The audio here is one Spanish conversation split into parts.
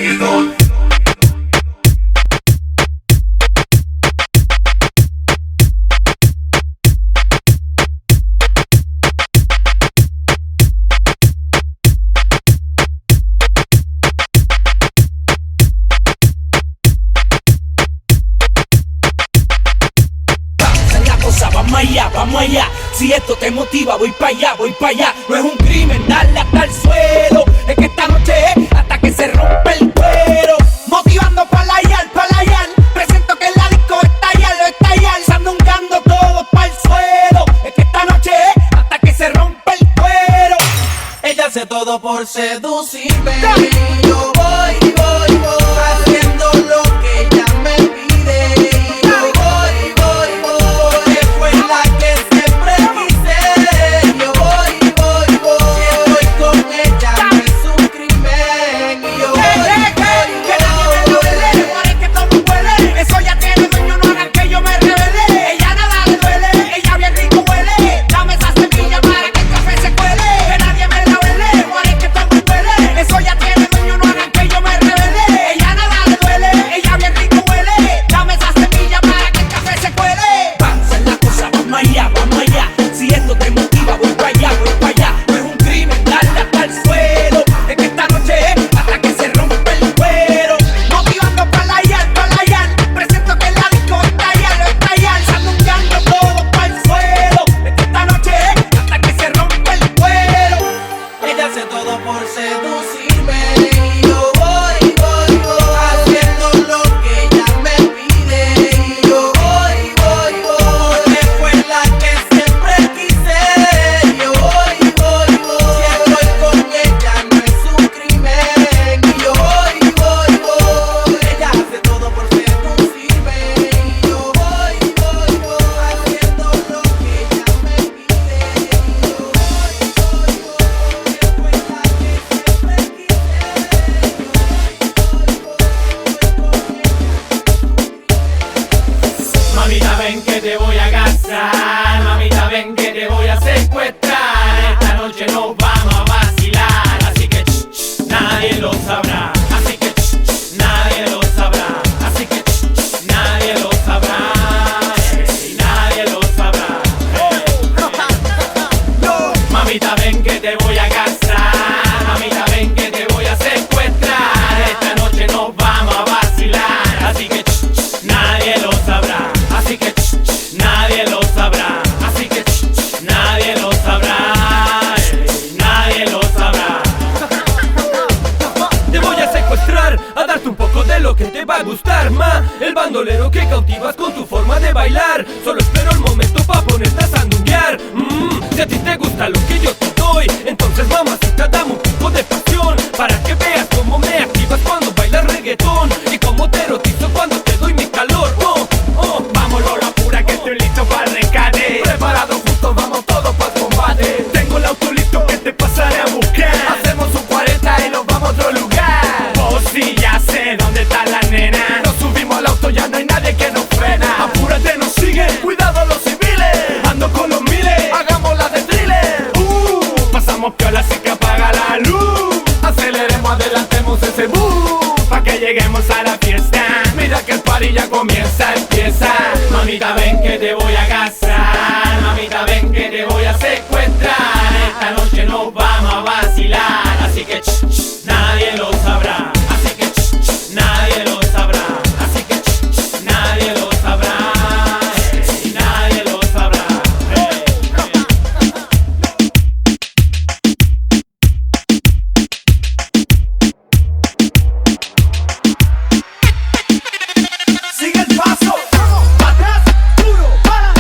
reggaetón. Vamos allá, si esto te motiva, voy para allá, voy para allá. No es un crimen darle hasta el suelo, es que esta noche es hasta que se rompe el cuero. Motivando para la yal, presento que en la disco está ya, sandungueando todo para el suelo. Es que esta noche es hasta que se rompe el cuero. Ella hace todo por seducirme y yo voy, haciendo lo que ella me pide. El bandolero que cautivas con tu forma de bailar. Solo espero el momento pa' ponerte a sandunguear. Si a ti te gusta lo que yo te doy, entonces mamacita dame un poco de pasión, para que veas cómo me activas cuando bailas reggaetón y cómo te erotizo cuando te doy mi calor. Vamos Lola pura que estoy listo para el rescate. Preparados juntos vamos todos para el combate. Tengo el auto listo que te pasaré a buscar. Hacemos un 40 y nos vamos a otro lugar. Oh sí, ya sé dónde está la nena. Nos subimos al auto, ya no hay nadie que nos frena. Apúrate, nos sigue, cuidado los civiles. Ando con los miles, hagamos la de thriller. Pasamos piola así que apaga la luz. Aceleremos, adelantemos ese bus, pa' que lleguemos a la fiesta. Mira que el party ya comienza, empieza. Mamita ven que te voy a casar. Mamita ven que te voy a secuestrar. Esta noche nos vamos a vacilar. Así que nadie lo sabrá. Así que nadie lo sabrá. Así que nadie lo sabrá. Nadie lo sabrá. Sigue el paso, pa' atrás, duro, para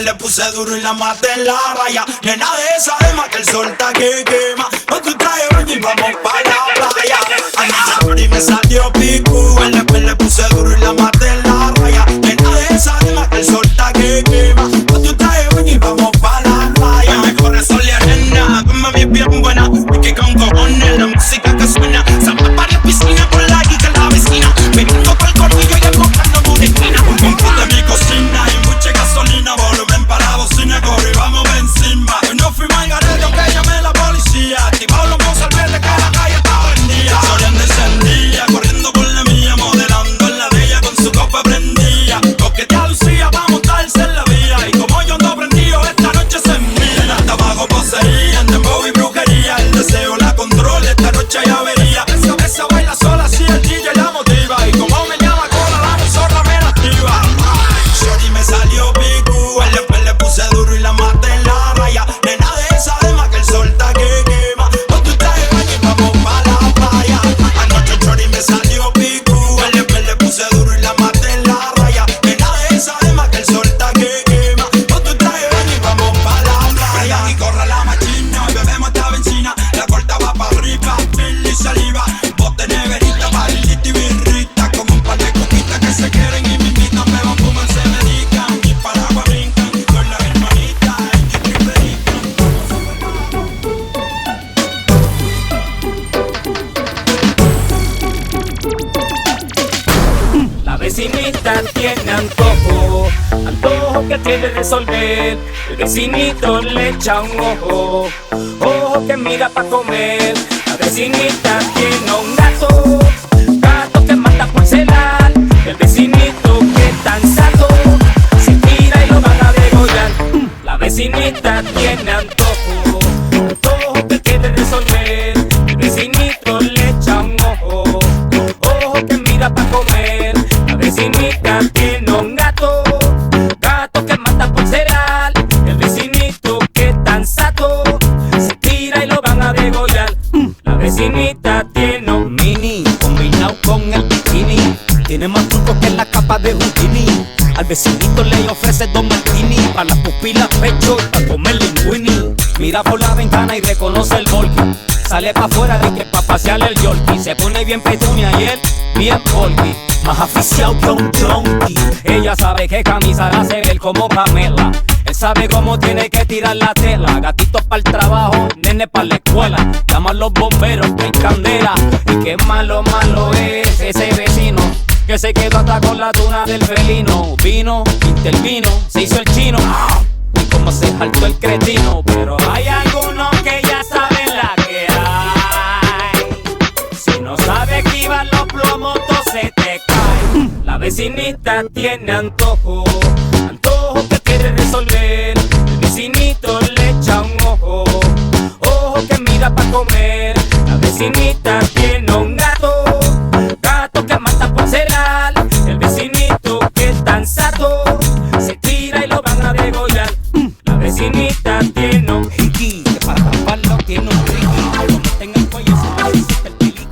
Le puse duro y la maté en la raya. Nena de esa dema que el sol está que quema. No tú traes baño y vamos pa' la playa. A mí me salió pico. Después le puse duro y la maté en la raya. Nena de esa dema que el sol está que quema. No tú traes baño y vamos pa' la playa. Me corre sol y arena. Tu mami es bien buena. Wiki con cojones, la música que suena. Salva varias piscinas con la guita en la vecina. Bebiendo con el corrillo y enfocando una esquina. Un poquito de mi cocina y mucha gasolina. Volumen para la bocina, corre y vamos encima. Hoy no fuimos al garete aunque llamé la policía. Activado los mozos al verde que la calle estaba en día. Soriando encendida, corriendo por la mía, modelando en la de ella con su copa. antojo que tiene de resolver. El vecinito le echa un ojo, ojo que mira pa' comer. La vecinita tiene un gato, gato que mata por celar. El vecinito que tan sato, se tira y lo van a degollar. La vecinita tiene antojo, antojo que quiere resolver. El vecinito le echa un ojo, ojo que mira pa' comer. La vecinita tiene un gato, gato que mata por cereal. El vecinito que tan sato, se tira y lo van a degollar. La vecinita tiene un mini, combinado con el bikini. Tiene más trucos que la capa de Houdini. Al vecinito le ofrece dos martini, pa' las pupilas pecho y pa' comer linguini. Mira por la ventana y reconoce el volky. Sale pa' afuera de que pa' pasearle el yorkie. Se pone bien petunia y él bien volky, más aficiado que un donkey. Ella sabe que camisa la hace ver como Pamela. Él sabe cómo tiene que tirar la tela. Gatitos pa'l trabajo, nene pa' la escuela. Llaman los bomberos, que hay candela. Y qué malo, malo es ese vecino que se quedó hasta con la tuna del felino. Vino, intervino, se hizo el chino. Y como se saltó el cretino. Pero hay algunos que ya saben la que hay. Si no sabes esquivar los plomos, todo se te cae. La vecinita tiene antojo, antojo que quiere resolver. El vecinito le echa un ojo, ojo que mira pa' comer. La vecinita tiene un gato, gato que mata por cereal. El vecinito que es tan sato, se tira y lo van a degollar. La vecinita tiene un hiki, que para taparlo tiene un triqui. Como tenga el cuello se necesita el piliqui.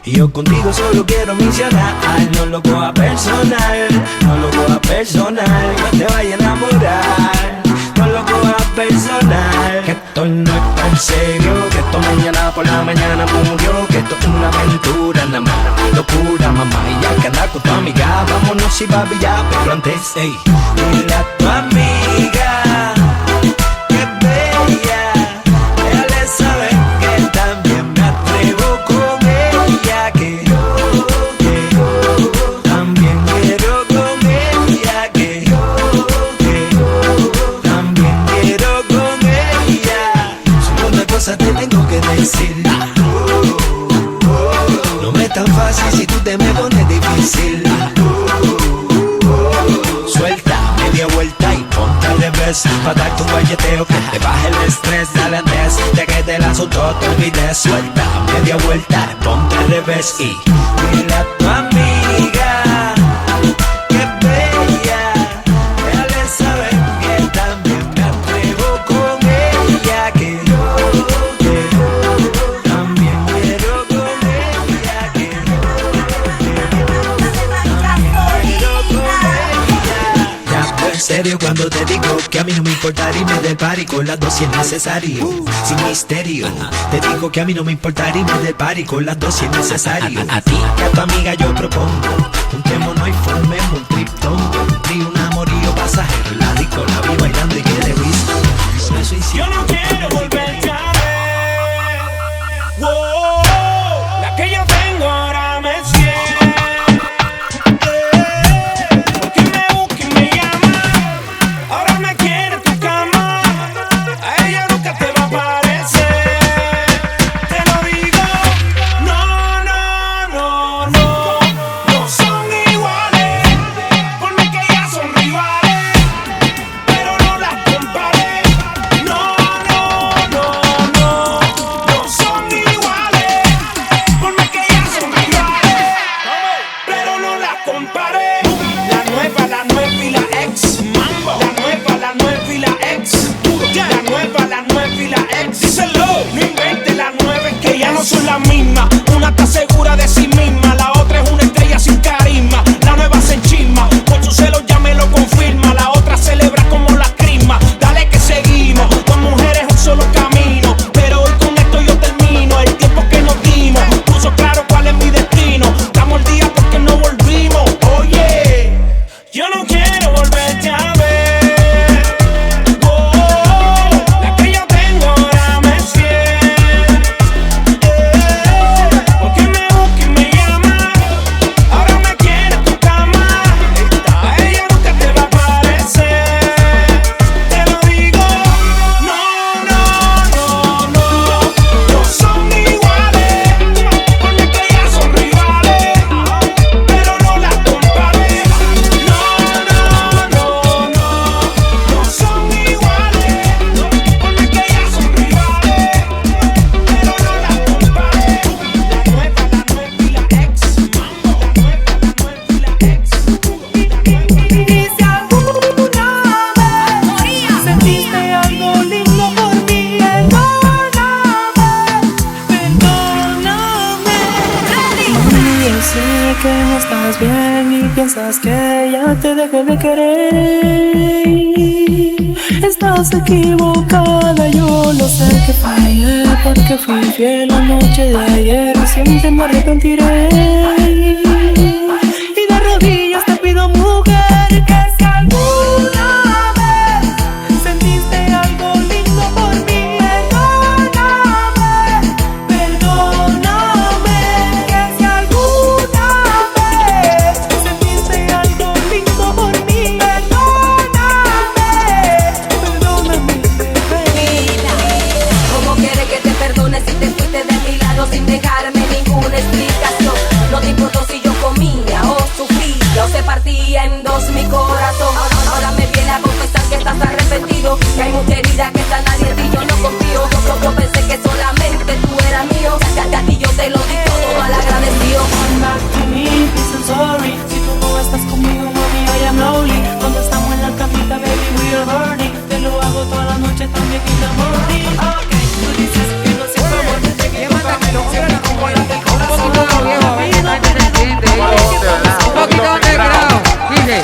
Y yo contigo solo quiero mencionar, no lo coja personal, no lo coja personal, no te vayas a enamorar, no lo coja personal. Que esto no es tan serio, que esto mañana por la mañana murió, que esto es una aventura, nada más, locura, mamá. Y ya que andar con tu amiga, vámonos y papi ya, pero antes, ey, dile a tu amiga que es bella, déjale saber que también me atrevo con ella, que yo también quiero con ella, que yo también quiero con ella. Solo una cosa te tengo que decir, no me es tan fácil si tú te me pones difícil. Suelta media vuelta y ponte al revés, pa' darte un guayeteo que te baje el estrés. Dale antes de que te la soltó, te olvides. Suelta media vuelta, ponte al revés y dile a tu amiga que es bella, déjale saber que también me atrevo con ella, que yo también quiero con ella, que yo también quiero con ella. Ya pues en serio cuando te digo que a mí no me importa irme del party con las dos si es necesario, sin misterio. Te digo que a mí no me importa irme del party con las dos si es necesario. A ti que a tu amiga yo propongo, juntémonos y formemos un trip tonto, un trío, un amorío pasajero. En la disco la vi bailando y quedé visto. Por eso hicimos. Yo no quiero volverte a ver. Wow, la que yo tengo ahora me siente. Porque me busca y me llama, ahora me quiere en tu cama. A ella nunca te va a parecer. Te lo digo, no, no, no, no, no son iguales. Por mí que ya son rivales, pero no las comparé. No, no, sé que no estás bien y piensas que ya te dejé de querer. Estás equivocada, yo lo sé que fallé porque fui fiel la noche de ayer y siempre me arrepentiré. Y de rodillas te pido, mujer, que si alguna vez sentiste algo lindo por mí, perdóname, que si alguna vez sentiste algo lindo por mí, perdóname, Mira, ¿cómo quieres que te perdone si te fuiste de mi lado sin dejarme ninguna explicación? No te importó si yo comía o sufría o se partía en dos mi corazón. Ahora me viene a confesar que estás arrepentido, que hay mucha herida que está nadie en ti, yo no confío. Yo pensé que solamente tú eras mío, ya a ti yo te lo di todo mal agradecido. come back to me, please, I'm sorry. Si tú no estás conmigo, mami, I am lonely. Cuando estamos en la camita, baby, we are burning. Te lo hago toda la noche, también in the morning. Ok, tú dices que no siento amor, de que tócamelo, cierra como la del corazón. Un poquito underground, dice.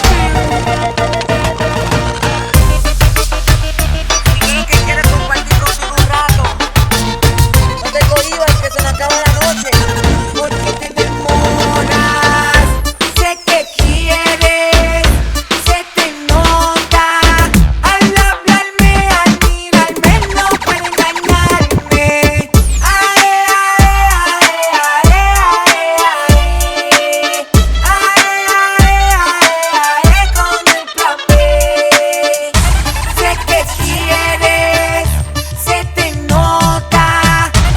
Que quieres compartir conmigo un rato. No te cohibas que se me acaba la noche. Porque te demoras. Sé que quieres. Se te nota. Al hablarme, al mirarme, no puede engañarme. Con el plan B. Sé que quieres, se te nota.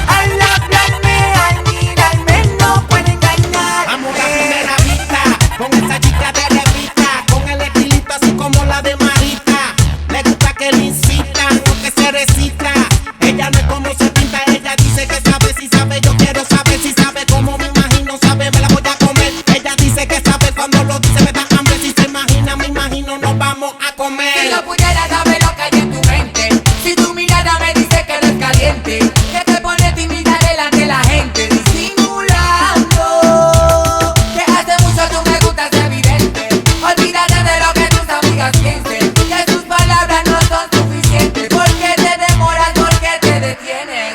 Al hablarme, al mirarme, no puede engañarme. Vamos a primera vista, con esa chica de revista, con el estilito así como la de Marita. Le gusta que le incitan, no que se recita. Ella no es como se pinta, ella dice que sabe, si sabe, yo quiero saber si sabe, como me imagino, sabe, me la voy a comer. Ella dice que sabe, cuando lo dice me da hambre, si se imagina, me imagino, nos vamos a comer. Si yo pudiera saber lo que hay en tu mente, si tu mirada me dice que eres caliente, que te pone tímida delante de la gente, disimulando, que hace mucho tú me gustas evidente. Olvídate de lo que tus amigas piensen, que tus palabras no son suficientes. ¿Por qué te demoras? ¿Por qué te detienes?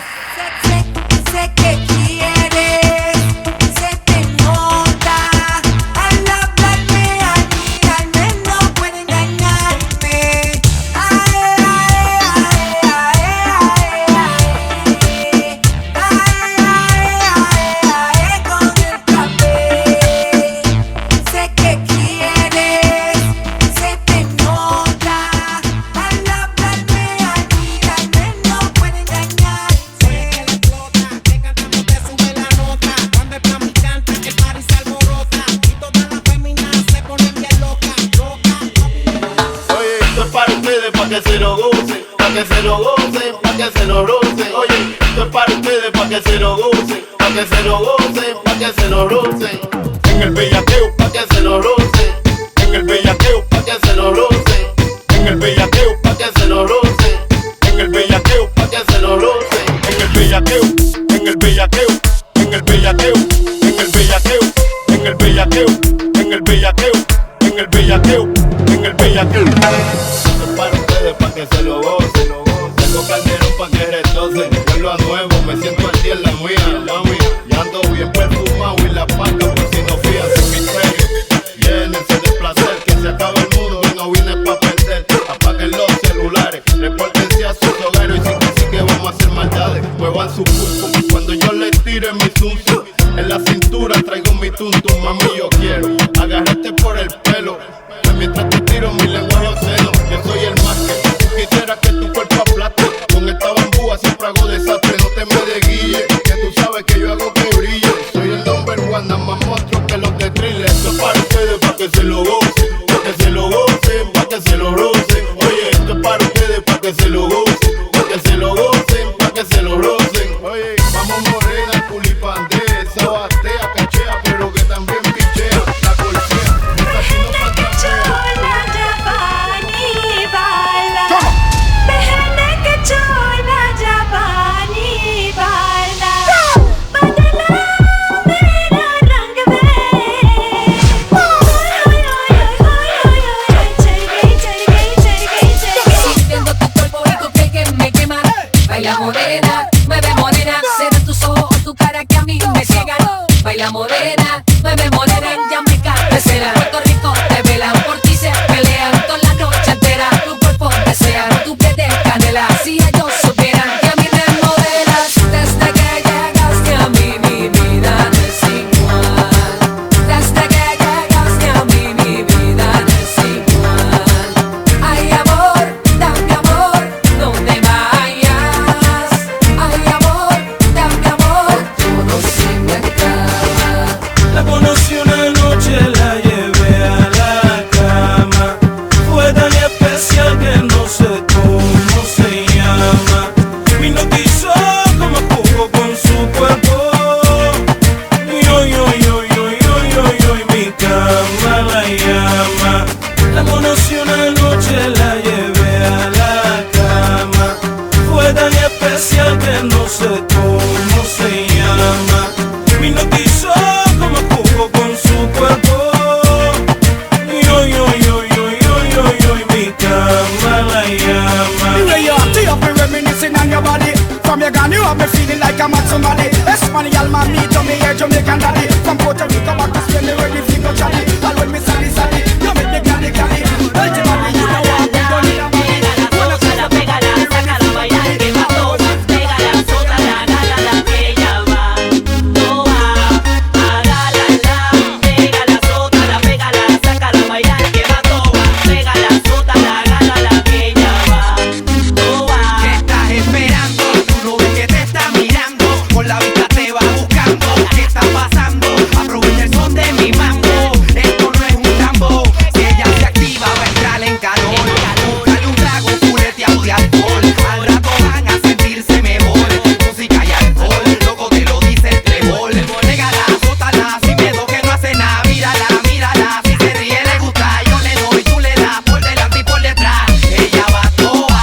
Sé que quieres, se te nota. Al hablarme, al mirarme, no puede engañarme. Con el plan B. Sé que quieres, se te nota. Al hablarme, al mirarme, no puede engañarme. Explota, que cantamos te sube la nota. Cuando el plan canta, el party se alborota. Y todas las féminas se ponen bien locas, locas. Oye, esto es para ustedes, pa' que se lo gocen, pa' que se lo gocen, pa' que se lo rocen. Oye, esto es para ustedes, pa' que se lo gocen, pa' que se lo gocen, pa' que se lo rocen. En el bellaqueo, pa' que se lo rocen. En el bellaqueo, pa' que se lo rocen. En el bellaqueo, pa' que se lo rocen. En el bellaqueo, pa' que se lo rocen. En el bellaqueo, en el bellaqueo, en el bellaqueo, en el bellaqueo, en el bellaqueo, en el bellaqueo, en el bellaqueo, en el bellaqueo. Esto es para ustedes, pa' que se lo gocen. Tengo calderón pa' que retocen. Vuelvo a nuevo, me siento al día en la mía, mami. Y ando bien perfumado y la paca por si no fías en mi misterio. Llénense de placer, que se acaba el mundo y no vine pa' perder. Apaguen los celulares, repórtense a sus hogares y sí que vamos a hacer maldades. Muevan su pum pum cuando yo les tire mi zum zum. En la cintura traigo mi tum tum, mami, yo quiero agarrarte por el pelo. Que mientras te tiro mi lenguaje obsceno, yo soy el más que tú quisieras que tu cuerpo aplaste. Con esta bambúa siempre hago desastre, no te me desguille, que tú sabes que yo hago que brille. Soy el number one, nada más monstruo que los de thriller. Esto es para ustedes, pa' que se lo gocen, pa' que se lo gocen, pa' que se lo rocen. Oye, esto es para ustedes, pa' que se lo gocen, pa' que se lo gocen, pa' que se lo rocen. Oye, vamos morena, culipandé, esa batea, cachea, pero que también pichea, la colchea, esta aquí no fantasea. Baila, arena. 9 morenas en Jamaica te celan. Puerto Rico te velan, por ti se pelean toda la noche entera. Tu cuerpo desean, tu piel de canela. Si ellos supieran que a mí me modelas. Desde que llegaste a mí mi vida no es igual. Desde que llegaste a mí mi vida no es igual. Ay amor, dame amor, no te vayas. Ay amor, dame amor, todo se me acaba. La conocí una noche, la llevé a la cama. Fue tan especial que no sé cómo se llama. Me hipnotizó como jugó con su cuerpo. Y hoy, mi cama la llama. La conocí una noche, la llevé a la cama. Fue tan especial que no sé cómo se llama. Me hipnotizó como jugó con su cuerpo. Y hoy, mi cama la llama. The way you act, you have me reminiscing on your body. From your gun, you have me feeling like I'm at somebody. Espanyol man, me to me here, Jamaican daddy. From Puerto Rico back to Spain, me ready to go chatty. And when me sally, you make me gladdy. Ultimately, you know what we don't need a money. Pégala, sácala a bailar, que va toda. Pégala, sótala, gálala, que ella va. Toa, agálala. Pégala, sótala, pégala, sácala a bailar, que va toda. Pégala, sótala, gálala, que ella va. Toa. ¿Qué estás esperando? Tú no ves que te está mirando. Con la vista te va buscando. ¿Qué está pasando? Aprovecha el son de mi mambo. Esto no es un tambo. Si ella se activa va a entrar en calor. Dale un trago fuleteado de alcohol. Al rato van a sentirse mejor. Música y alcohol, loco te lo dice el trébol. Pégala, sótala, sin miedo que no hace nada. Mírala, si se ríe le gusta. Yo le doy, tú le das, por delante y por detrás. Ella va toa.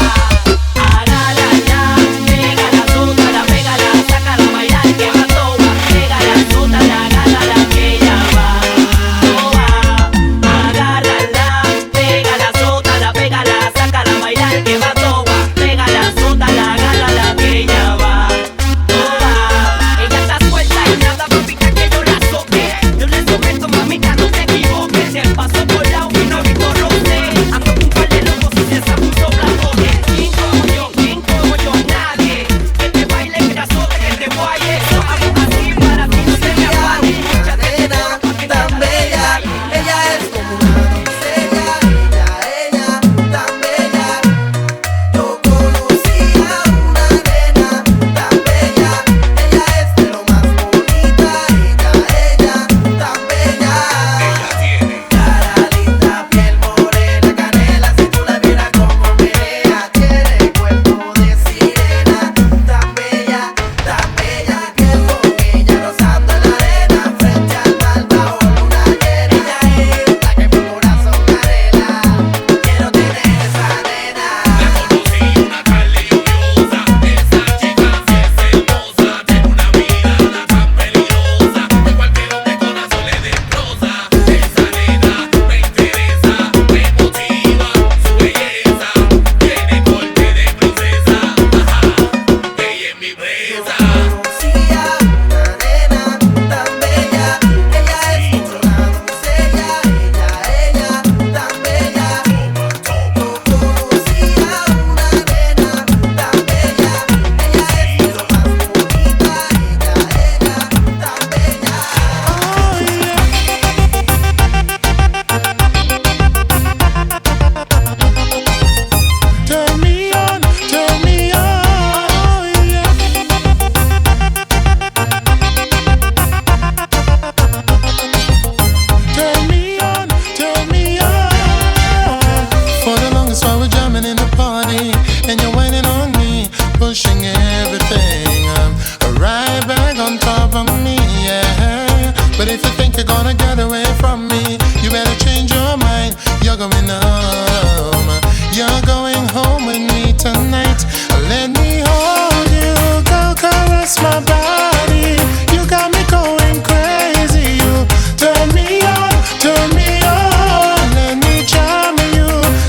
Agálala, pégala, sótala, pégala, sácala a bailar, que va toa. Pégala, sótala, gálala, que ella va. Toa, agálala, pégala, sótala, pégala, sácala a bailar, que va toa. Pégala, sótala, gálala, que ella va. Toa, ella está suelta y nada va a evitar que yo la soque. Yo le someto, mamita, no te equivoques. Si el paso por lado y no evito roce. Ando con un par de locos y se puso blancote. ¿Quién como yo? Nadie. Que te baile grasote, que te guaye. Lo hago así para ti no se me apague. Mucha nena, tan bella, ella es como una doncella, ella, tan bella. Yo conocí a una nena tan bella, ella es de lo más bonita, ella, tan bella. Ella tiene cara linda, piel morena, canela, si tú la vieras como menea, tiene cuerpo de sirena, tan bella, que con ella rozando en la arena, frente al mar bajo luna llena. Ella es la que mi corazón anhela, quiero tener esa nena. La conocí una tarde lluviosa. Esa chica sí es hermosa. Tiene una mirada tan peligrosa. De cualquier hombre corazón le destroza. Esa nena me interesa, me motiva su belleza. Tiene corte de princesa. Ajá, ella es mi presa. Conocí a una nena tan bella, ella es como una doncella, ella, tan bella. Yo conocí a una nena tan bella, ella es de lo más bonita, ella, tan bella. Turn me on, turn me on. Turn me on, turn me on. For the longest while we're jamming in the party, and you're whining on me, pushing everything right back on top of me, yeah. But if you think you're gonna get away from me, you better change your mind. You're going home. You're going home with me tonight. Let me hold you, go caress my body. You got me going crazy. You turn me on, turn me on. Let me charm you,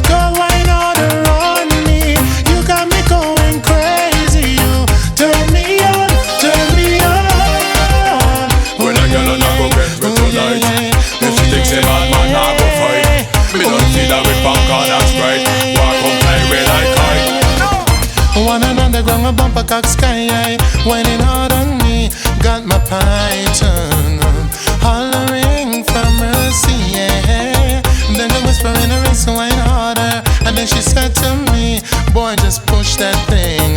go wine all around me. You got me going crazy. You turn me on, turn me on. When a girl on a go cock sky high, whining hard on me. Got my python hollering for mercy, yeah. Then the whisper in her wrist, whine harder. And then she said to me, boy, just push that thing,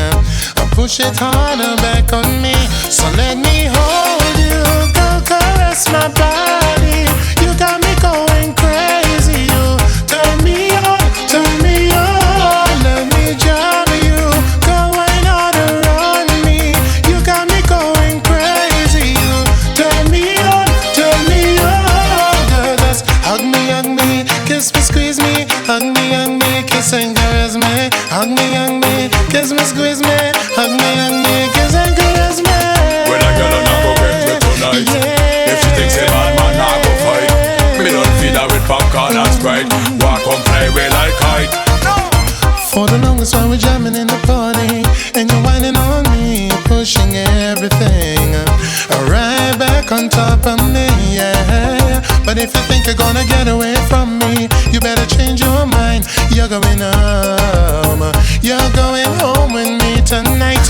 push it harder back on me. So let me hold you, go caress my body. You got me going crazy. You turn me on, turn me on. Let me jam you, go whine harder on me. You got me going crazy. You turn me on, turn me on. Girl, just hug me, kiss me, squeeze me. Hug me, kiss and caress me. Hug me, kiss me, squeeze me. Hug me, kiss and caress me. When a girl not go get me tonight, yeah. If she thinks a man not go fight, me don't feed her with popcorn and Sprite. Walk on play way like kite. For the longest while we're jamming in the party, and you're whining on me, pushing everything right back on top of me, yeah. But if you think you're gonna get away from me, you better change your mind. You're going home with me tonight.